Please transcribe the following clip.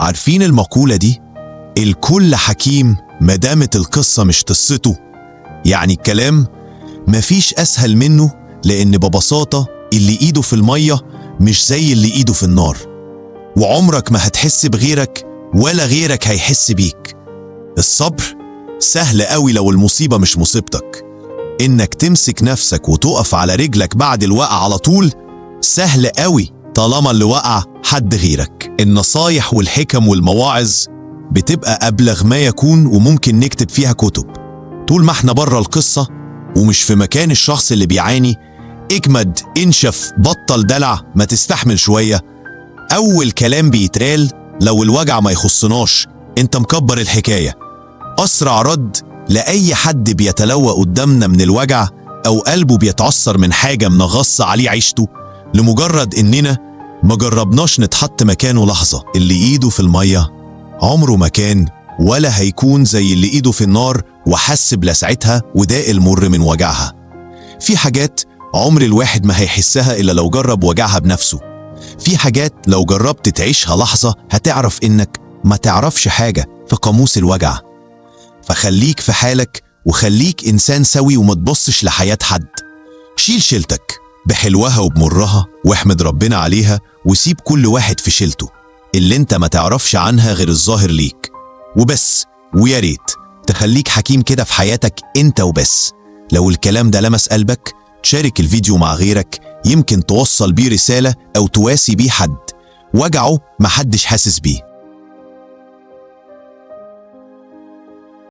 عارفين المقولة دي؟ الكل حكيم مدامت القصة مش قصته. يعني الكلام مفيش أسهل منه، لأن ببساطة اللي إيده في المية مش زي اللي إيده في النار، وعمرك ما هتحس بغيرك ولا غيرك هيحس بيك. الصبر سهل قوي لو المصيبة مش مصيبتك. إنك تمسك نفسك وتقف على رجلك بعد الوقع على طول سهل قوي طالما اللي وقع حد غيرك. النصايح والحكم والمواعظ بتبقى أبلغ ما يكون، وممكن نكتب فيها كتب. طول ما احنا بره القصة ومش في مكان الشخص اللي بيعاني، اجمد، انشف، بطل دلع، ما تستحمل شوية. أول كلام بيتقال لو الوجع ما يخصناش: انت مكبر الحكاية. أسرع رد لأي حد بيتلوى قدامنا من الوجع أو قلبه بيتعصر من حاجة منغصة عليه عيشته، لمجرد إننا ما جربناش نتحط مكانه لحظة. اللي إيده في المية عمره ما كان ولا هيكون زي اللي إيده في النار وحس بلسعتها وداء المر من وجعها. في حاجات عمر الواحد ما هيحسها إلا لو جرب وجعها بنفسه. في حاجات لو جربت تعيشها لحظة هتعرف إنك ما تعرفش حاجة في قاموس الوجع. فخليك في حالك وخليك إنسان سوي وما تبصش لحياة حد. شيل شيلتك بحلوها وبمرها واحمد ربنا عليها، وسيب كل واحد في شيلته اللي انت ما تعرفش عنها غير الظاهر ليك وبس. ويا ريت تخليك حكيم كده في حياتك انت وبس. لو الكلام ده لمس قلبك تشارك الفيديو مع غيرك، يمكن توصل بيه رسالة أو تواسي بيه حد وجعه محدش حاسس بيه.